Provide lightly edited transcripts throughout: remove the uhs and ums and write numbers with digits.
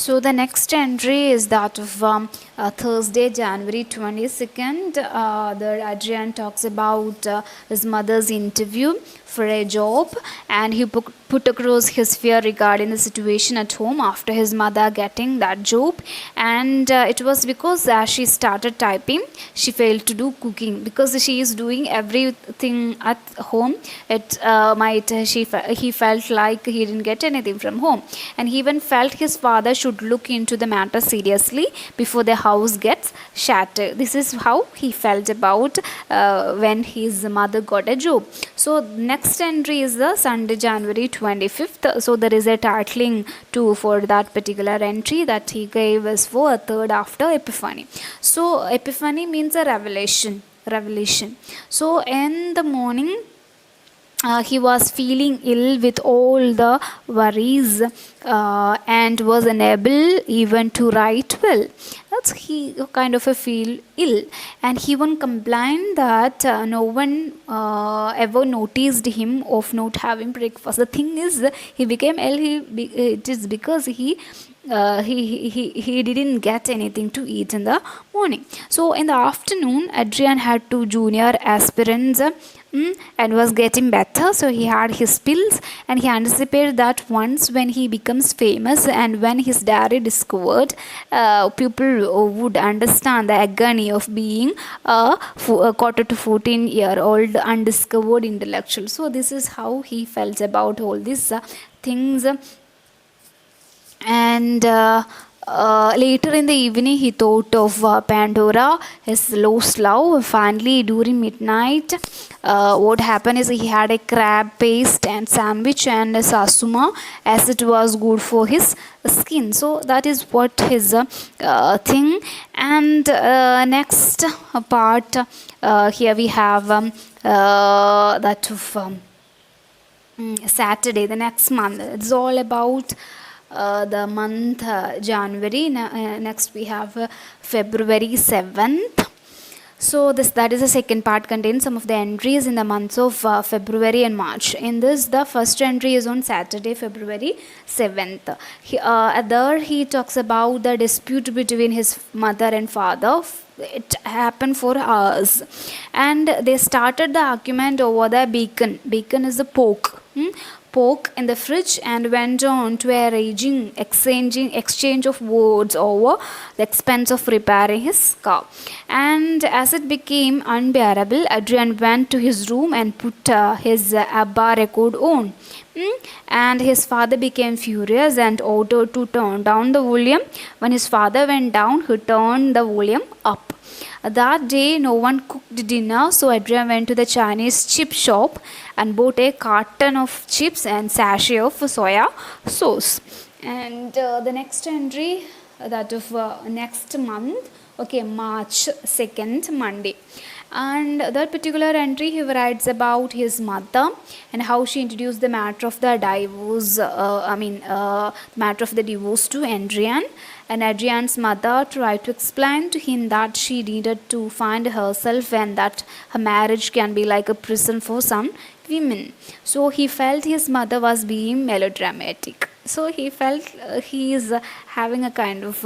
So the next entry is that of Thursday, January 22nd. The Adrian talks about his mother's interview for a job, and he put across his fear regarding the situation at home after his mother getting that job. And it was because as she started typing, she failed to do cooking because she is doing everything at home. It might he felt like he didn't get anything from home, and he even felt his father should look into the matter seriously before the house gets shattered. This is how he felt about when his mother got a job. So next entry is the Sunday, January 25th. So there is a titling too for that particular entry that he gave us for a third after Epiphany. So Epiphany means a revelation. So in the morning, he was feeling ill with all the worries and was unable even to write well. That's he kind of a feel ill, and he even complained that no one ever noticed him of not having breakfast. The thing is, he became ill. It is because he didn't get anything to eat in the morning. So in the afternoon, Adrian had two junior aspirants and was getting better. So he had his pills, and he anticipated that once when he becomes famous and when his diary discovered, people would understand the agony of being a quarter to 14-year-old undiscovered intellectual. So this is how he felt about all these things. And later in the evening, he thought of Pandora, his lost love. Finally, during midnight, what happened is he had a crab paste and sandwich and a sasuma, as it was good for his skin. So that is what his thing. And next part, here we have that of Saturday, the next month. It's all about the month January. Next we have February 7th. So that is the second part, contains some of the entries in the months of February and March. In this, the first entry is on Saturday, February 7th. There he talks about the dispute between his mother and father. It happened for hours, and they started the argument over the bacon. Bacon is the pork. Pork in the fridge, and went on to a raging exchange of words over the expense of repairing his car. And as it became unbearable, Adrian went to his room and put his ABBA record on. And his father became furious and ordered to turn down the volume. When his father went down, he turned the volume up. That day, no one cooked dinner, so Adrian went to the Chinese chip shop and bought a carton of chips and sachet of soya sauce. And the next entry, that of next month, okay, March 2nd, Monday. And that particular entry, he writes about his mother and how she introduced the matter of the divorce, matter of the divorce to Adrian. And Adrian's mother tried to explain to him that she needed to find herself and that her marriage can be like a prison for some women. So he felt his mother was being melodramatic. So he felt he is having a kind of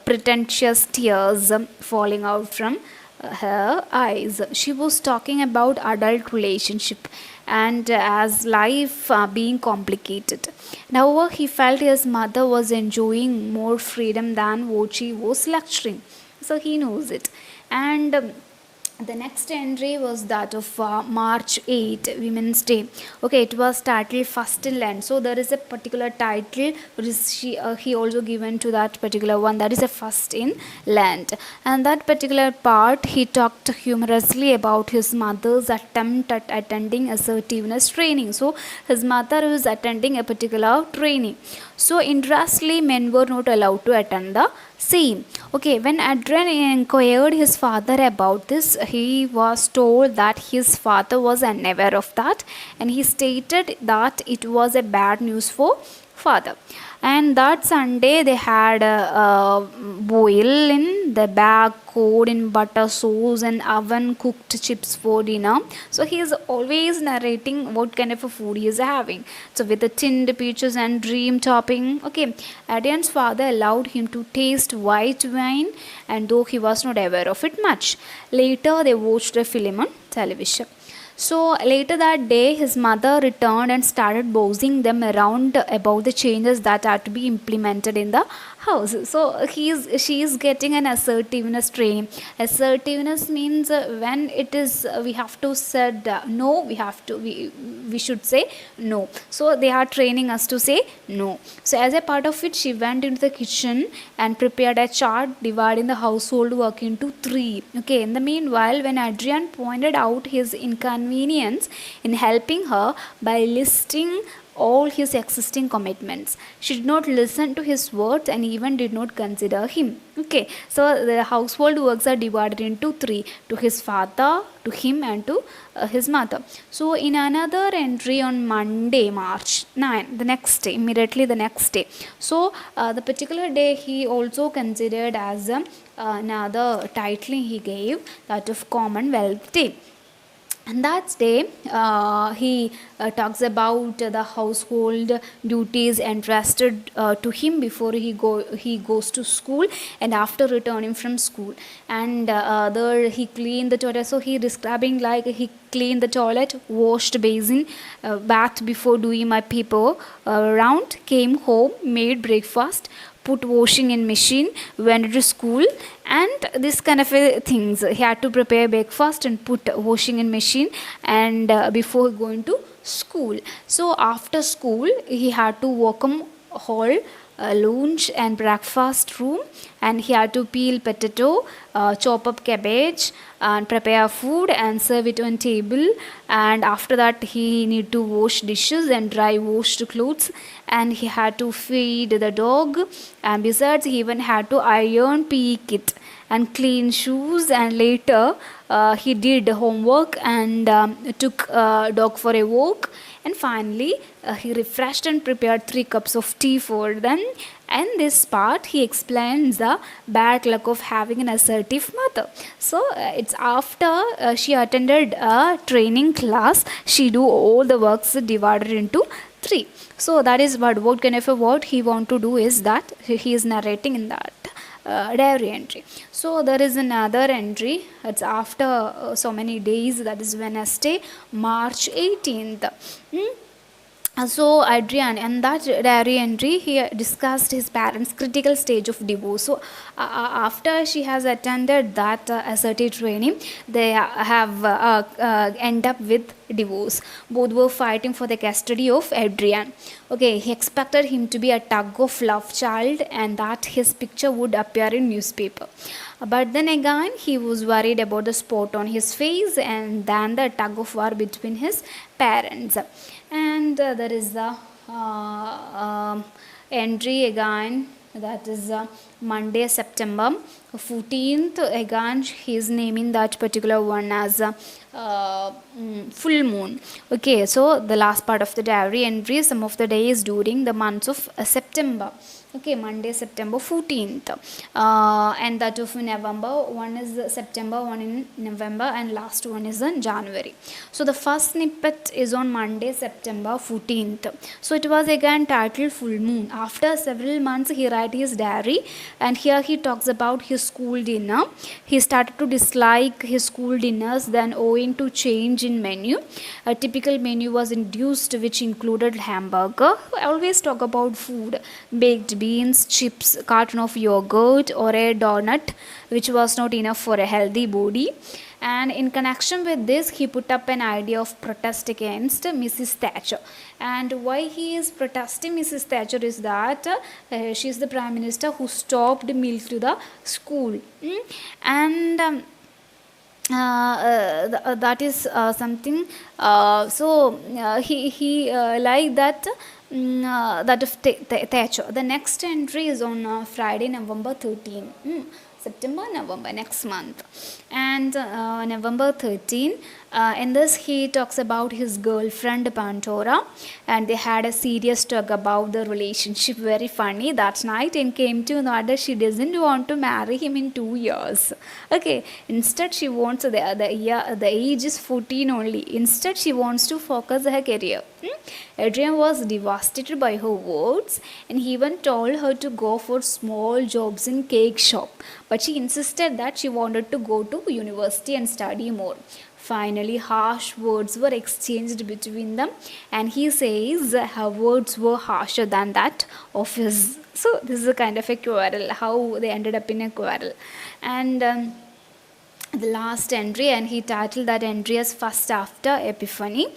pretentious tears falling out from her eyes. She was talking about adult relationship and as life being complicated. However, he felt his mother was enjoying more freedom than what she was lecturing. So he knows it. And the next entry was that of March 8, Women's Day. Okay, it was titled First in Land. So there is a particular title which is he also given to that particular one, that is a First in Land. And that particular part, he talked humorously about his mother's attempt at attending assertiveness training. So his mother was attending a particular training. So interestingly, men were not allowed to attend the same. Okay, when Adrian inquired his father about this, he was told that his father was unaware of that, and he stated that it was a bad news for father. And that Sunday they had a boil in the bag, cold in butter sauce and oven cooked chips for dinner. So he is always narrating what kind of a food he is having. So with the tinned peaches and dream topping. Okay, Adrian's father allowed him to taste white wine, and though he was not aware of it much. Later they watched a film on television. So later that day, his mother returned and started bossing them around about the changes that are to be implemented in the house. So she is getting an assertiveness training. Assertiveness means when it is we have to said no, we should say no. So they are training us to say no. So as a part of it, she went into the kitchen and prepared a chart dividing the household work into three. Okay. In the meanwhile, when Adrian pointed out his inconvenience in helping her by listing all his existing commitments, she did not listen to his words and even did not consider him. Okay, so the household works are divided into three: to his father, to him, and to his mother. So in another entry on Monday, March 9, the next day, immediately the next day. So the particular day he also considered as another title he gave, that of Commonwealth Day. And that day he talks about the household duties entrusted to him before he goes to school and after returning from school. And there he cleaned the toilet. So he describing like he cleaned the toilet, washed basin, bathed before doing my paper round, came home, made breakfast, put washing in machine, went to school, and this kind of things. He had to prepare breakfast and put washing in machine, and before going to school. So after school he had to welcome hall, lunch and breakfast room, and he had to peel potato, chop up cabbage and prepare food and serve it on table. And after that he need to wash dishes and dry washed clothes, and he had to feed the dog, and besides he even had to iron PE kit and clean shoes. And later he did homework and took dog for a walk, and finally he refreshed and prepared 3 cups of tea for them. And this part he explains the bad luck of having an assertive mother. So it's after she attended a training class, she do all the works divided into 3. So that is what kind of a what he want to do is that he is narrating in that diary entry. So there is another entry. It's after so many days, that is Wednesday, March 18th. So Adrian, and that diary entry, he discussed his parents' critical stage of divorce. So after she has attended that assertive training, they have end up with divorce. Both were fighting for the custody of Adrian. Okay, he expected him to be a tug of love child and that his picture would appear in newspaper. But then again, he was worried about the spot on his face and then the tug of war between his parents. And there is the entry again, that is Monday, September 14th. Again, he is naming that particular one as full moon. Okay, so the last part of the diary entry, some of the days during the months of September. Okay, Monday, September 14th, and that of November. One is September, one in November, and last one is in January. So the first snippet is on Monday, September 14th. So it was again titled Full Moon. After several months, he writes his diary, and here he talks about his school dinner. He started to dislike his school dinners, then owing to change in menu, a typical menu was introduced which included hamburger. I always talk about food, baked beans, chips, carton of yogurt or a donut, which was not enough for a healthy body. And in connection with this, he put up an idea of protest against Mrs. Thatcher. And why he is protesting Mrs. Thatcher is that she is the Prime Minister who stopped milk to the school. And that is something. He like that. That of Thatcher. The next entry is on Friday, November 13. September, November, next month. And November 13, in this he talks about his girlfriend Pandora, and they had a serious talk about the relationship, very funny that night, and came to know that she doesn't want to marry him in 2 years. Okay, instead she wants the age is 14 only. Instead she wants to focus her career. Adrian was devastated by her words and he even told her to go for small jobs in cake shop, but she insisted that she wanted to go to university and study more. Finally, harsh words were exchanged between them, and he says her words were harsher than that of his. So, this is a kind of a quarrel, how they ended up in a quarrel. And the last entry, and he titled that entry as First After Epiphany.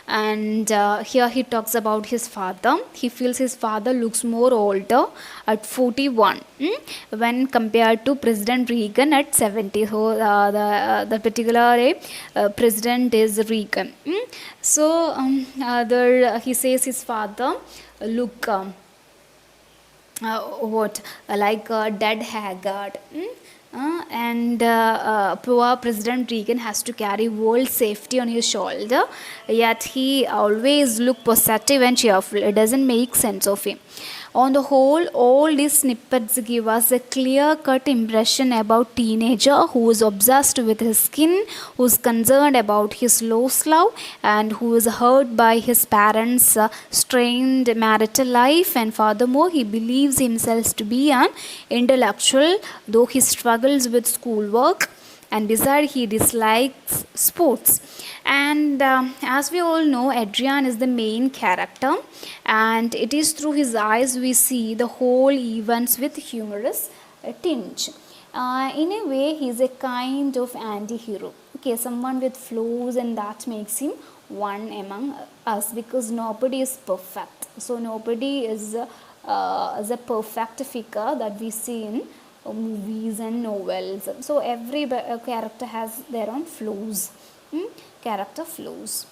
And here he talks about his father. He feels his father looks more older at 41 when compared to President Reagan at 70. So the particular president is Reagan. So he says his father look what like dead haggard. And poor President Reagan has to carry world safety on his shoulder, yet he always look positive and cheerful. It doesn't make sense of him. On the whole, all these snippets give us a clear-cut impression about teenager who is obsessed with his skin, who is concerned about his lost love, and who is hurt by his parents' strained marital life. And furthermore, he believes himself to be an intellectual, though he struggles with schoolwork. And besides, he dislikes sports. And as we all know, Adrian is the main character, and it is through his eyes we see the whole events with humorous tinge. In a way, he is a kind of anti-hero. Okay, someone with flaws, and that makes him one among us, because nobody is perfect. So nobody is a perfect figure that we see in movies and novels. So every character has their own flaws. Character flaws.